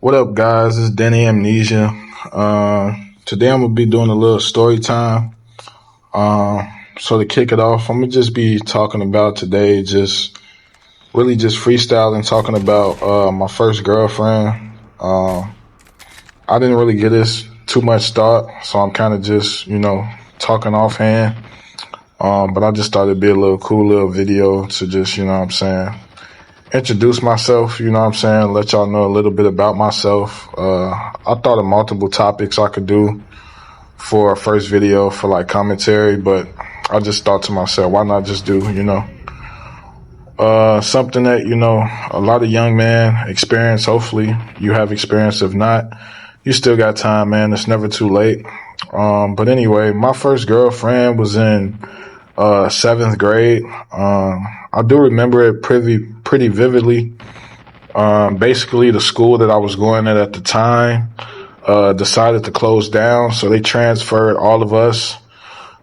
What up, guys? It's Denny Amnesia. Today I'm gonna be doing a little story time. So to kick it off, I'm gonna just be talking about today, just really just freestyling, talking about my first girlfriend. I didn't really give this too much thought, so I'm kind of just talking offhand. But I just thought it'd be a little cool little video to just introduce myself, let y'all know a little bit about myself. I thought of multiple topics I could do for a first video for like commentary, but I just thought to myself, why not just do, something that, a lot of young men experience. Hopefully you have experience. If not, you still got time, man. It's never too late. But anyway, my first girlfriend was in seventh grade. I do remember it pretty vividly. Basically, the school that I was going at the time decided to close down, so they transferred all of us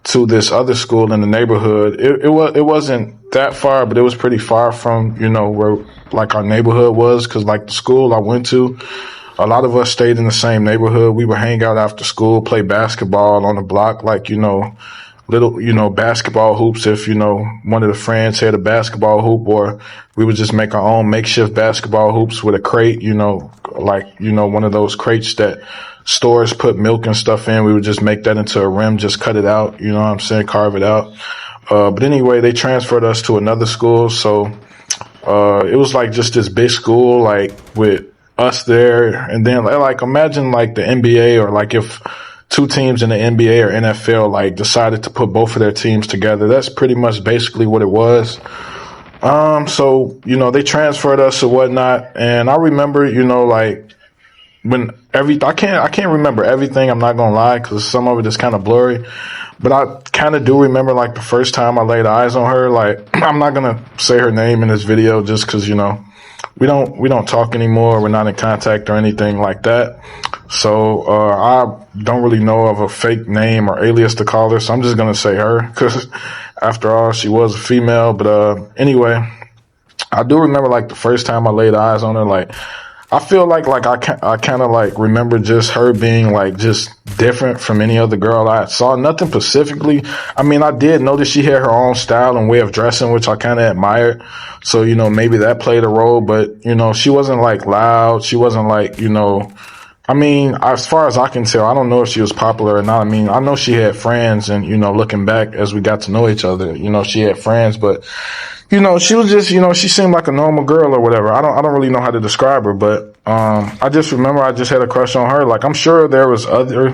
to this other school in the neighborhood. It wasn't that far, but it was pretty far from where like our neighborhood was, because like the school I went to, a lot of us stayed in the same neighborhood. We would hang out after school, play basketball on the block, like little, basketball hoops if, one of the friends had a basketball hoop, or we would just make our own makeshift basketball hoops with a crate, one of those crates that stores put milk and stuff in. We would just make that into a rim, just cut it out, carve it out. But anyway, they transferred us to another school. So, it was like just this big school, like with us there. And then like, imagine like the NBA, or like if two teams in the NBA or NFL like decided to put both of their teams together. That's pretty much basically what it was. So, they transferred us or whatnot. And I remember, like I can't remember everything. I'm not going to lie, because some of it is kind of blurry, but I kind of do remember like the first time I laid eyes on her. Like, I'm not going to say her name in this video just because, we don't talk anymore. We're not in contact or anything like that. So, I don't really know of a fake name or alias to call her. So I'm just going to say her, because after all, she was a female. But, anyway, I do remember like the first time I laid eyes on her. Like, I feel like I kind of like remember just her being like just different from any other girl I saw. Nothing specifically. I mean, I did notice she had her own style and way of dressing, which I kind of admired. So, maybe that played a role, but, she wasn't like loud. She wasn't like, I mean, as far as I can tell, I don't know if she was popular or not. I mean, I know she had friends, and, looking back as we got to know each other, she had friends, but, she was just, she seemed like a normal girl or whatever. I don't really know how to describe her, but, I just remember I just had a crush on her. Like, I'm sure there was other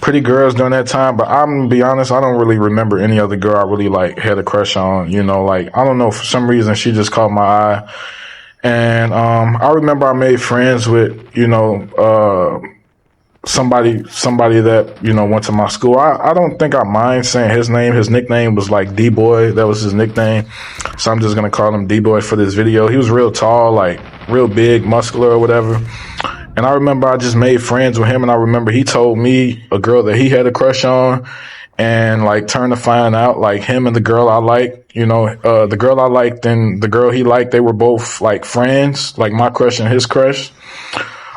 pretty girls during that time, but I'm gonna be honest, I don't really remember any other girl I really like had a crush on, like, I don't know, for some reason she just caught my eye. And, I remember I made friends with, somebody that, went to my school. I don't think I mind saying his name. His nickname was like D-Boy. That was his nickname. So I'm just going to call him D-Boy for this video. He was real tall, like real big, muscular or whatever. And I remember I just made friends with him. And I remember he told me a girl that he had a crush on, and like turned to find out like him and the girl I liked, the girl I liked and the girl he liked, they were both like friends, like my crush and his crush.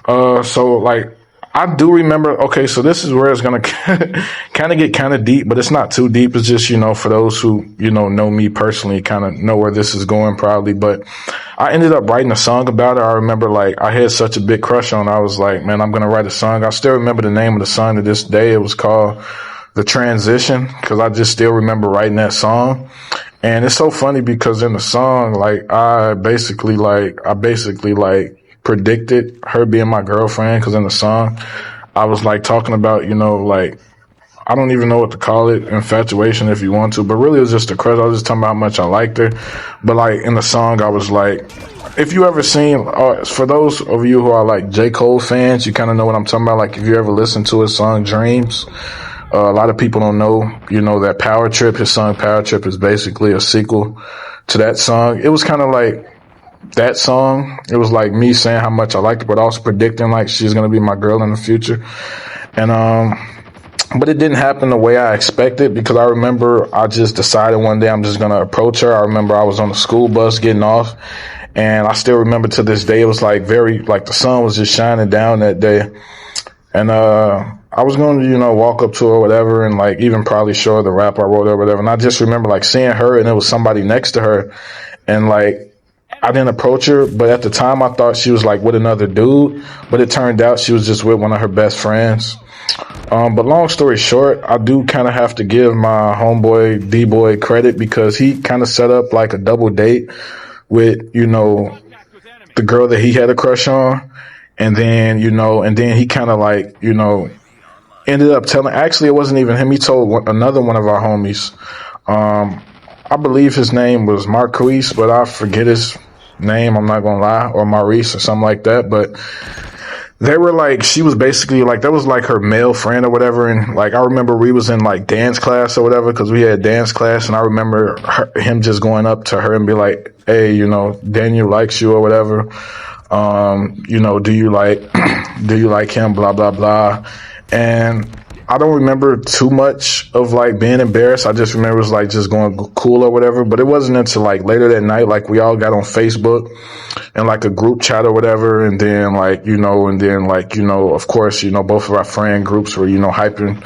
So like, I do remember, okay, so this is where it's going to kind of get kind of deep, but it's not too deep. It's just, for those who, know me personally, kind of know where this is going probably. But I ended up writing a song about her. I remember like I had such a big crush on her. I was like, man, I'm going to write a song. I still remember the name of the song to this day. It was called The Transition, because I just still remember writing that song. And it's so funny because in the song, like I basically predicted her being my girlfriend, because in the song I was like talking about, like, I don't even know what to call it, infatuation if you want to, but really it was just a crush. I was just talking about how much I liked her. But like in the song I was like, if you ever seen, for those of you who are like J. Cole fans, you kind of know what I'm talking about. Like if you ever listened to his song Dreams, a lot of people don't know, that Power Trip, his song Power Trip is basically a sequel to that song. It was kind of like that song. It was like me saying how much I liked her, but also predicting like she's going to be my girl in the future. And, but it didn't happen the way I expected, because I remember I just decided one day I'm just going to approach her. I remember I was on the school bus getting off, And I still remember to this day, it was like the sun was just shining down that day. And I was going to, walk up to her or whatever, and like even probably show her the rap I wrote or whatever. And I just remember like seeing her, and it was somebody next to her, and like I didn't approach her, but at the time I thought she was like with another dude, but it turned out she was just with one of her best friends. But long story short, I do kind of have to give my homeboy D-Boy credit, because he kind of set up like a double date with, the girl that he had a crush on. And then, and then he kind of like, ended up telling, actually, it wasn't even him. He told another one of our homies. I believe his name was Marquise, but I forget his name. I'm not going to lie, or Maurice or something like that. But they were like, she was basically like, that was like her male friend or whatever. And like, I remember we was in like dance class or whatever, because we had dance class. And I remember him just going up to her and be like, hey, Daniel likes you or whatever. Do you like him? Blah, blah, blah. And I don't remember too much of like being embarrassed. I just remember it was like just going cool or whatever. But it wasn't until like later that night, like we all got on Facebook and like a group chat or whatever. And then of course, both of our friend groups were, hyping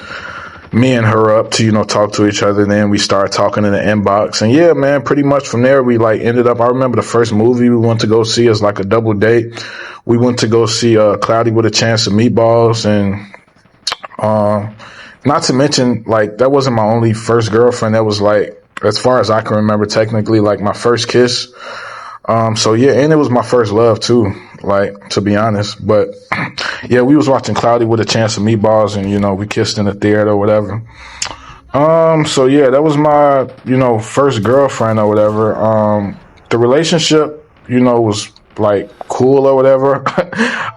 me and her up to, talk to each other. And then we started talking in the inbox. And yeah, man, pretty much from there, we like ended up, I remember the first movie we went to go see as like a double date. We went to go see Cloudy with a Chance of Meatballs. And not to mention, like, that wasn't my only first girlfriend. That was like, as far as I can remember, technically like my first kiss. So yeah, and it was my first love too, like, to be honest. But yeah, we was watching Cloudy with a Chance of Meatballs, and we kissed in the theater or whatever. So yeah, that was my, first girlfriend or whatever. The relationship, was like cool or whatever.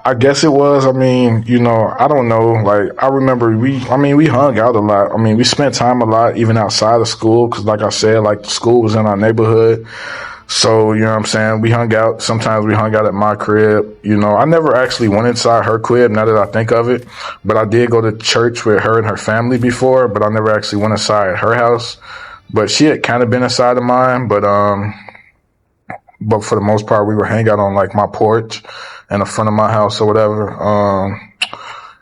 I guess it was. I mean, I don't know. Like, I remember we hung out a lot. I mean, we spent time a lot, even outside of school. 'Cause like I said, like, the school was in our neighborhood. So, you know what I'm saying? We hung out. Sometimes we hung out at my crib. I never actually went inside her crib, now that I think of it. But I did go to church with her and her family before, but I never actually went inside her house. But she had kind of been inside of mine. But for the most part, we were hanging out on like my porch in the front of my house or whatever.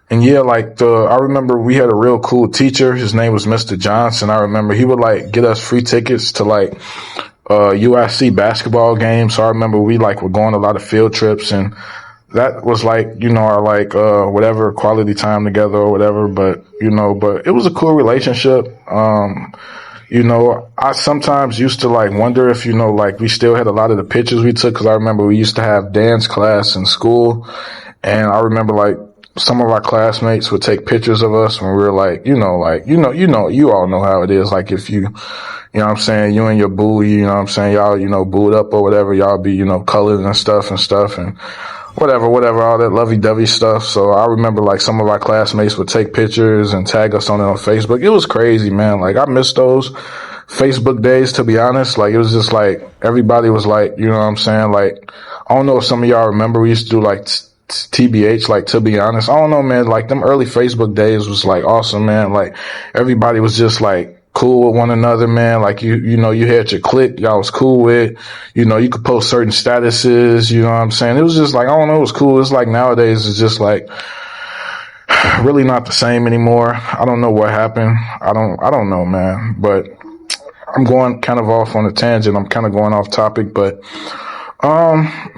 And yeah, like I remember we had a real cool teacher. His name was Mr. Johnson. I remember he would like get us free tickets to like UIC basketball games. So I remember we like were going a lot of field trips, and that was like, our like whatever quality time together or whatever. But but it was a cool relationship. I sometimes used to like wonder if, like we still had a lot of the pictures we took. 'Cause I remember we used to have dance class in school, and I remember like some of our classmates would take pictures of us when we were like, you all know how it is. Like if you know what I'm saying, you and your boo, you know what I'm saying, y'all, booed up or whatever, y'all be, colored and stuff and whatever, all that lovey-dovey stuff. So I remember like some of our classmates would take pictures and tag us on it on Facebook. It was crazy, man. Like, I miss those Facebook days, to be honest. Like, it was just like, everybody was like, you know what I'm saying? Like, I don't know if some of y'all remember, we used to do like TBH, like, to be honest. I don't know, man. Like, them early Facebook days was like awesome, man. Like, everybody was just like cool with one another, man. Like, you had your clique y'all was cool with, you could post certain statuses, you know what I'm saying? It was just like, I don't know, it was cool. It's like nowadays it's just like really not the same anymore. I don't know what happened. I don't know, man. But I'm going kind of off on a tangent. I'm kind of going off topic, but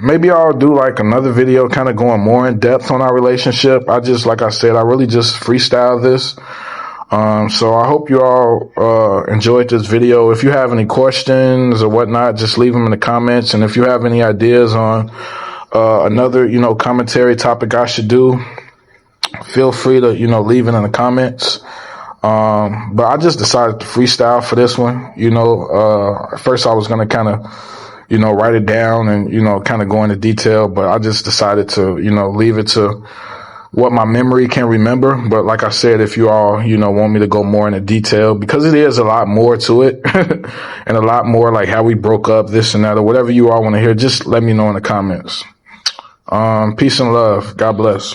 maybe I'll do like another video kind of going more in depth on our relationship. Like I said, I really just freestyle this. So I hope you all enjoyed this video. If you have any questions or whatnot, just leave them in the comments. And if you have any ideas on another, commentary topic I should do, feel free to, leave it in the comments. But I just decided to freestyle for this one. At first I was going to kind of, write it down and, kind of go into detail, but I just decided to, leave it to what my memory can remember. But like I said, if you all, want me to go more into detail, because it is a lot more to it and a lot more like how we broke up, this and that, or whatever you all want to hear, just let me know in the comments. Peace and love. God bless.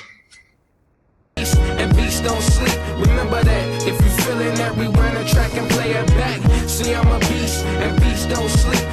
And beats don't sleep. Remember that. If you feeling that, rewind the track and play it back. See, I'm a beast, and beats don't sleep.